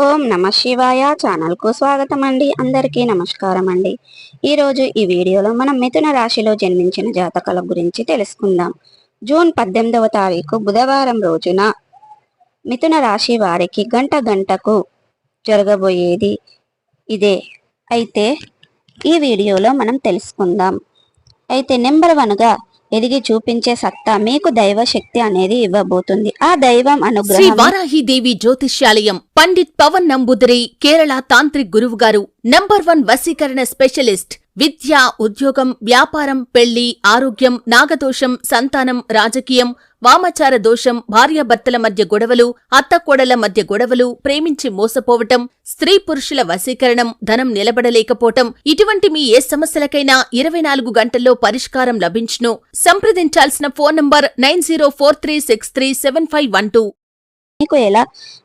ఓం నమ శివాయ ఛానల్కు స్వాగతం అండి. అందరికీ నమస్కారం అండి. ఈరోజు ఈ వీడియోలో మనం మిథున రాశిలో జన్మించిన జాతకాల గురించి తెలుసుకుందాం. జూన్ 18వ తారీఖు బుధవారం రోజున మిథున రాశి వారికి గంట గంటకు జరగబోయేది ఇదే. అయితే ఈ వీడియోలో మనం తెలుసుకుందాం. అయితే నెంబర్ 1గా ఎదిగి చూపించే సత్తా మీకు దైవ శక్తి అనేది ఇవ్వబోతుంది. ఆ దైవం అనుగ్రహం. శ్రీ వారాహిదేవి జ్యోతిష్యాలయం పండిత్ పవన్ నంబూదిరి కేరళ తాంత్రిక్ గురువు గారు నంబర్ 1 వశీకరణ స్పెషలిస్ట్. విద్య, ఉద్యోగం, వ్యాపారం, పెళ్లి, ఆరోగ్యం, నాగదోషం, సంతానం, రాజకీయం, వామచార దోషం, భార్యాభర్తల మధ్య గొడవలు, అత్తకోడల మధ్య గొడవలు, ప్రేమించి మోసపోవటం, స్త్రీ పురుషుల వశీకరణం, ధనం నిలబడలేకపోవటం, ఇటువంటి మీ ఏ సమస్యలకైనా 24 గంటల్లో పరిష్కారం లభించును. సంప్రదించాల్సిన ఫోన్ నంబర్ 9043637512. మీకు ఎలా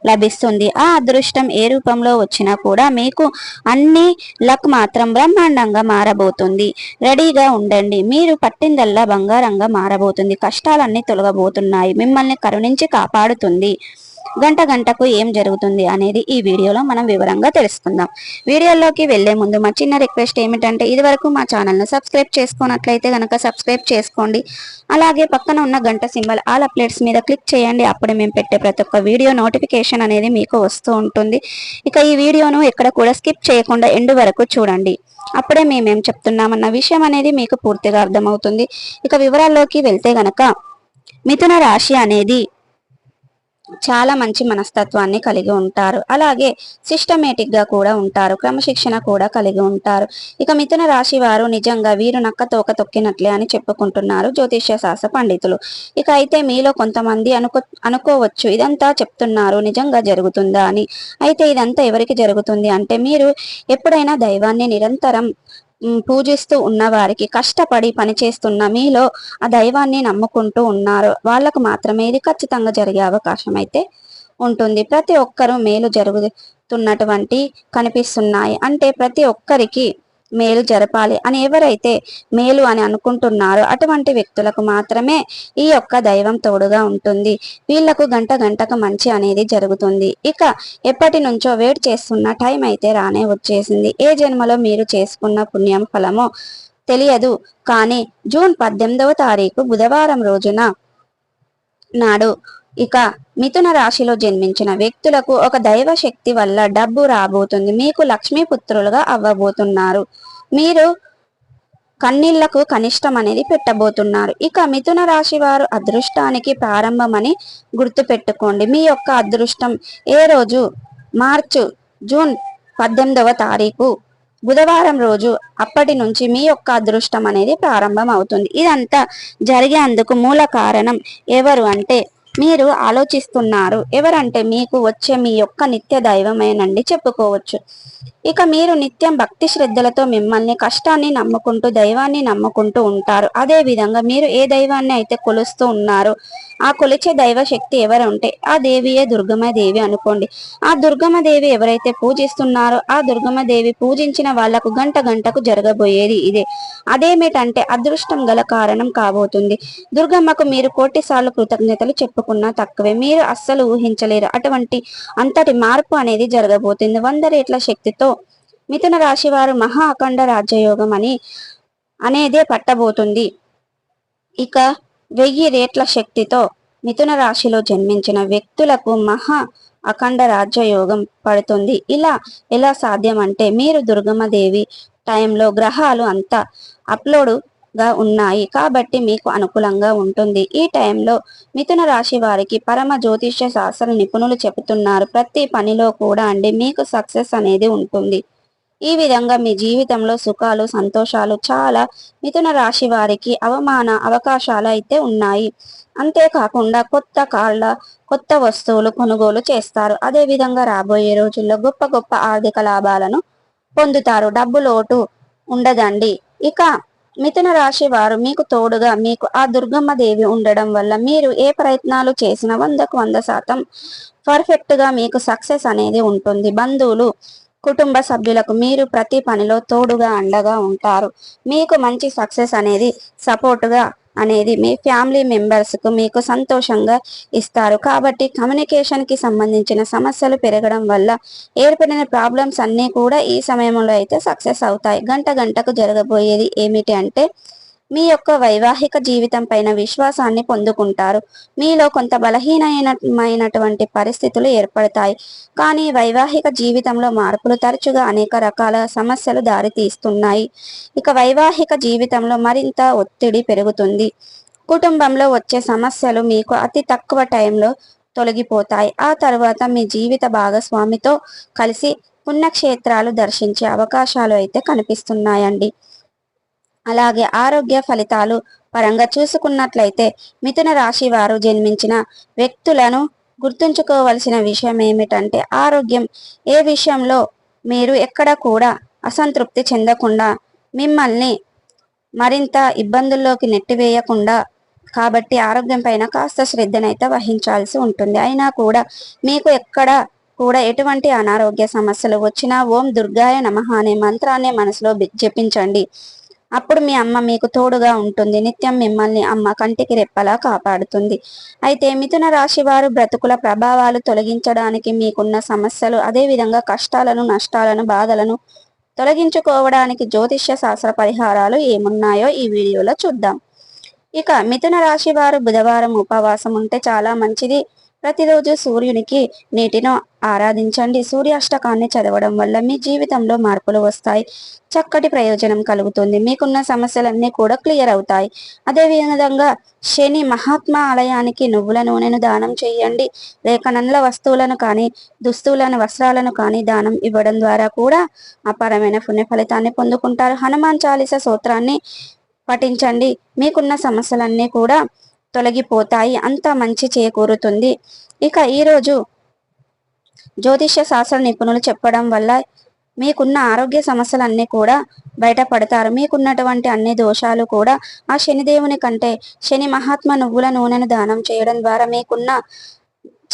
లభిస్తుంది? ఆ అదృష్టం ఏ రూపంలో వచ్చినా కూడా మీకు అన్ని లక్ మాత్రం బ్రహ్మాండంగా మారబోతుంది. రెడీగా ఉండండి. మీరు పట్టిందల్లా బంగారంగా మారబోతుంది. కష్టాలన్నీ తొలగబోతున్నాయి. మిమ్మల్ని కరుణించి కాపాడుతుంది. గంట గంటకు ఏం జరుగుతుంది అనేది ఈ వీడియోలో మనం వివరంగా తెలుసుకుందాం. వీడియోలోకి వెళ్లే ముందు మా చిన్న రిక్వెస్ట్ ఏమిటంటే, ఇదివరకు మా ఛానల్ను సబ్స్క్రైబ్ చేసుకున్నట్లయితే కనుక సబ్స్క్రైబ్ చేసుకోండి. అలాగే పక్కన ఉన్న గంట సింబల్ ఆల్ అప్డేట్స్ మీద క్లిక్ చేయండి. అప్పుడే మేము పెట్టే ప్రతి ఒక్క వీడియో నోటిఫికేషన్ అనేది మీకు వస్తూ ఉంటుంది. ఇక ఈ వీడియోను ఎక్కడ కూడా స్కిప్ చేయకుండా ఎండ్ వరకు చూడండి. అప్పుడే మేమేం చెప్తున్నామన్న విషయం అనేది మీకు పూర్తిగా అర్థమవుతుంది. ఇక వివరాల్లోకి వెళ్తే గనక మిథున రాశి అనేది చాలా మంచి మనస్తత్వాన్ని కలిగి ఉంటారు. అలాగే సిస్టమేటిక్ గా కూడా ఉంటారు. క్రమశిక్షణ కూడా కలిగి ఉంటారు. ఇక మిథున రాశి వారు నిజంగా వీరు నక్క తోక తొక్కినట్లే అని చెప్పుకుంటున్నారు జ్యోతిష్య శాస్త్ర పండితులు. ఇక అయితే మీలో కొంతమంది అనుకోవచ్చు, ఇదంతా చెప్తున్నారు నిజంగా జరుగుతుందా అని. అయితే ఇదంతా ఎవరికి జరుగుతుంది అంటే, మీరు ఎప్పుడైనా దైవాన్ని నిరంతరం పూజిస్తూ ఉన్నవారికి, కష్టపడి పనిచేస్తున్న మీలో ఆ దైవాన్ని నమ్ముకుంటూ ఉన్నారు వాళ్ళకు మాత్రమే ఇది ఖచ్చితంగా జరిగే అవకాశం అయితే ఉంటుంది. ప్రతి ఒక్కరూ మేలు జరుగుతున్నటువంటి కనిపిస్తున్నాయి. అంటే ప్రతి ఒక్కరికి మేలు జరపాలి అని ఎవరైతే మేలు అని అనుకుంటున్నారో అటువంటి వ్యక్తులకు మాత్రమే ఈ యొక్క దైవం తోడుగా ఉంటుంది. వీళ్లకు గంట గంటకు మంచి అనేది జరుగుతుంది. ఇక ఎప్పటి నుంచో వెయిట్ చేస్తున్న టైం అయితే రానే వచ్చేసింది. ఏ జన్మలో మీరు చేసుకున్న పుణ్యం ఫలమో తెలియదు, కానీ జూన్ 18వ తారీఖు బుధవారం రోజున నాడు ఇక మిథున రాశిలో జన్మించిన వ్యక్తులకు ఒక దైవ శక్తి వల్ల డబ్బు రాబోతుంది. మీకు లక్ష్మీపుత్రులుగా అవ్వబోతున్నారు. మీరు కన్నీళ్లకు కనిష్టం అనేది పెట్టబోతున్నారు. ఇక మిథున రాశి వారు అదృష్టానికి ప్రారంభమని గుర్తు పెట్టుకోండి. మీ యొక్క అదృష్టం ఏ రోజు? జూన్ 18వ తారీఖు బుధవారం రోజు. అప్పటి నుంచి మీ యొక్క అదృష్టం అనేది ప్రారంభం అవుతుంది. ఇదంతా జరిగేందుకు మూల కారణం ఎవరు అంటే, మీరు ఆలోచిస్తున్నారు ఎవరంటే, మీకు వచ్చే మీ యొక్క నిత్య దైవమేనండి చెప్పుకోవచ్చు. ఇక మీరు నిత్యం భక్తి శ్రద్ధలతో మిమ్మల్ని కష్టాన్ని నమ్ముకుంటూ దైవాన్ని నమ్ముకుంటూ ఉంటారు. అదే విధంగా మీరు ఏ దైవాన్ని అయితే కొలుస్తూ ఉన్నారో ఆ కొలిచే దైవ శక్తి ఎవరు ఉంటే ఆ దేవియే దుర్గమ్మ దేవి అనుకోండి. ఆ దుర్గమ్మ దేవి ఎవరైతే పూజిస్తున్నారో ఆ దుర్గమ్మ దేవి పూజించిన వాళ్లకు గంట గంటకు జరగబోయేది ఇదే. అదేమిటంటే అదృష్టం గల కారణం కాబోతుంది. దుర్గమ్మకు మీరు కోటిసార్లు కృతజ్ఞతలు చెప్పుకున్నా తక్కువే. మీరు అస్సలు ఊహించలేరు అటువంటి అంతటి మార్పు అనేది జరగబోతుంది. 100 రెట్ల శక్తితో మిథున రాశి వారు మహా అఖండ రాజ్యయోగం అనేదే పట్టబోతుంది. ఇక 1000 రెట్ల శక్తితో మిథున రాశిలో జన్మించిన వ్యక్తులకు మహా అఖండ రాజ్యయోగం పడుతుంది. ఎలా సాధ్యం అంటే, మీరు దుర్గమ్మదేవి టైంలో గ్రహాలు అంతా అప్లోడ్గా ఉన్నాయి కాబట్టి మీకు అనుకూలంగా ఉంటుంది. ఈ టైంలో మిథున రాశి వారికి పరమ జ్యోతిష్య శాస్త్ర నిపుణులు చెబుతున్నారు, ప్రతి పనిలో కూడా మీకు సక్సెస్ అనేది ఉంటుంది. ఈ విధంగా మీ జీవితంలో సుఖాలు సంతోషాలు చాలా మిథున రాశి వారికి అవకాశాలు అయితే ఉన్నాయి. అంతేకాకుండా కొత్త కార్ల కొత్త వస్తువులు కొనుగోలు చేస్తారు. అదే విధంగా రాబోయే రోజుల్లో గొప్ప గొప్ప ఆర్థిక లాభాలను పొందుతారు. డబ్బు లోటు ఉండదండి. ఇక మిథున రాశి వారు మీకు తోడుగా మీకు ఆ దుర్గమ్మ దేవి ఉండడం వల్ల మీరు ఏ ప్రయత్నాలు చేసినా 100కు 100% పర్ఫెక్ట్ గా మీకు సక్సెస్ అనేది ఉంటుంది. బంధువులు కుటుంబ సభ్యులకు మీరు ప్రతి పనిలో తోడుగా అండగా ఉంటారు. మీకు మంచి సక్సెస్ అనేది సపోర్టుగా అనేది మీ ఫ్యామిలీ మెంబర్స్కు మీకు సంతోషంగా ఇస్తారు. కాబట్టి కమ్యూనికేషన్కి సంబంధించిన సమస్యలు పెరగడం వల్ల ఏర్పడిన ప్రాబ్లమ్స్ అన్నీ కూడా ఈ సమయంలో అయితే సక్సెస్ అవుతాయి. గంటకు జరగబోయేది ఏమిటి అంటే మీ యొక్క వైవాహిక జీవితం పైన విశ్వాసాన్ని పొందుకుంటారు. మీలో కొంత బలహీనమైనటువంటి పరిస్థితులు ఏర్పడతాయి. కానీ వైవాహిక జీవితంలో మార్పులు తరచుగా అనేక రకాల సమస్యలు దారితీస్తున్నాయి. ఇక వైవాహిక జీవితంలో మరింత ఒత్తిడి పెరుగుతుంది. కుటుంబంలో వచ్చే సమస్యలు మీకు అతి తక్కువ టైంలో తొలగిపోతాయి. ఆ తర్వాత మీ జీవిత భాగస్వామితో కలిసి పుణ్యక్షేత్రాలు దర్శించే అవకాశాలు అయితే కనిపిస్తున్నాయండి. అలాగే ఆరోగ్య ఫలితాలు పరంగా చూసుకున్నట్లయితే మిథున రాశి వారు జన్మించిన వ్యక్తులను గుర్తుంచుకోవలసిన విషయం ఏమిటంటే ఆరోగ్యం. ఏ విషయంలో మీరు ఎక్కడ కూడా అసంతృప్తి చెందకుండా మిమ్మల్ని మరింత ఇబ్బందుల్లోకి నెట్టివేయకుండా, కాబట్టి ఆరోగ్యం పైన కాస్త శ్రద్ధనైతే వహించాల్సి ఉంటుంది. అయినా కూడా మీకు ఎక్కడ కూడా ఎటువంటి అనారోగ్య సమస్యలు వచ్చినా ఓం దుర్గాయ నమః అనే మంత్రాన్ని మనసులో జపించండి. అప్పుడు మీ అమ్మ మీకు తోడుగా ఉంటుంది. నిత్యం మిమ్మల్ని అమ్మ కంటికి రెప్పలా కాపాడుతుంది. అయితే మిథున రాశి వారు బ్రతుకుల ప్రభావాలు తొలగించడానికి మీకున్న సమస్యలు, అదేవిధంగా కష్టాలను, నష్టాలను, బాధలను తొలగించుకోవడానికి జ్యోతిష్య శాస్త్ర పరిహారాలు ఏమున్నాయో ఈ వీడియోలో చూద్దాం. ఇక మిథున రాశి వారు బుధవారం ఉపవాసం ఉంటే చాలా మంచిది. ప్రతిరోజు సూర్యునికి నీటిని ఆరాధించండి. సూర్యాష్టకాన్ని చదవడం వల్ల మీ జీవితంలో మార్పులు వస్తాయి. చక్కటి ప్రయోజనం కలుగుతుంది. మీకున్న సమస్యలన్నీ కూడా క్లియర్ అవుతాయి. అదేవిధంగా శని మహాత్మా ఆలయానికి నువ్వుల నూనెను దానం చేయండి. లేక నల్ల వస్తువులను కానీ, దుస్తువులను, వస్త్రాలను కానీ దానం ఇవ్వడం ద్వారా కూడా అపారమైన పుణ్య ఫలితాన్ని పొందుకుంటారు. హనుమాన్ చాలీస స్తోత్రాన్ని పఠించండి. మీకున్న సమస్యలన్నీ కూడా తొలగిపోతాయి. అంత మంచి చేకూరుతుంది. ఇక ఈరోజు జ్యోతిష్య శాస్త్ర నిపుణులు చెప్పడం వల్ల మీకున్న ఆరోగ్య సమస్యలన్నీ కూడా బయటపడతారు. మీకున్నటువంటి అన్ని దోషాలు కూడా ఆ శనిదేవుని కంటే శని మహాత్మ నువ్వుల నూనెను దానం చేయడం ద్వారా మీకున్న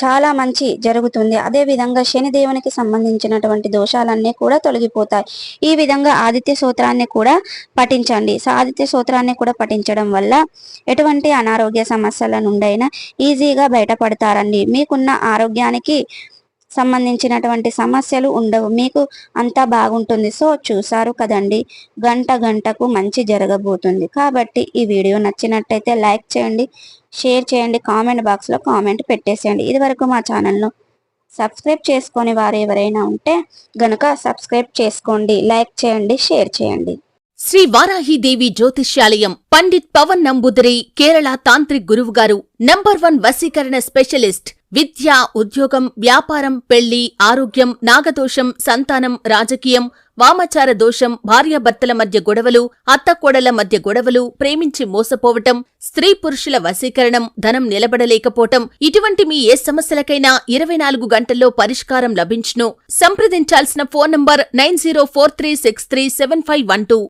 చాలా మంచి జరుగుతుంది. అదేవిధంగా శనిదేవునికి సంబంధించినటువంటి దోషాలన్నీ కూడా తొలగిపోతాయి. ఈ విధంగా ఆదిత్య స్తోత్రాన్ని కూడా పఠించండి. ఆదిత్య స్తోత్రాన్ని కూడా పఠించడం వల్ల ఎటువంటి అనారోగ్య సమస్యల నుండైనా ఈజీగా బయటపడతారండి. మీకున్న ఆరోగ్యానికి సంబంధించినటువంటి సమస్యలు ఉండవు. మీకు అంతా బాగుంటుంది. సో చూసారు కదండి, గంటకు మంచి జరగబోతుంది. కాబట్టి ఈ వీడియో నచ్చినట్టయితే లైక్ చేయండి, షేర్ చేయండి, కామెంట్ బాక్స్లో కామెంట్ పెట్టేసేయండి. ఇదివరకు మా ఛానల్ను సబ్స్క్రైబ్ చేసుకొని వారు ఎవరైనా ఉంటే గనుక సబ్స్క్రైబ్ చేసుకోండి, లైక్ చేయండి, షేర్ చేయండి. శ్రీ వారాహిదేవి జ్యోతిష్యాలయం పండిట్ పవన్ నంబూదిరి కేరళ తాంత్రిక్ గురువు గారు నంబర్ 1 వశీకరణ స్పెషలిస్ట్. విద్య, ఉద్యోగం, వ్యాపారం, పెళ్లి, ఆరోగ్యం, నాగదోషం, సంతానం, రాజకీయం, వామాచార దోషం, భార్యాభర్తల మధ్య గొడవలు, అత్తకోడల మధ్య గొడవలు, ప్రేమించి మోసపోవటం, స్త్రీ పురుషుల వశీకరణం, ధనం నిలబడలేకపోవటం, ఇటువంటి మీ ఏ సమస్యలకైనా 24 గంటల్లో పరిష్కారం లభించును. సంప్రదించాల్సిన ఫోన్ నంబర్ 9043637512.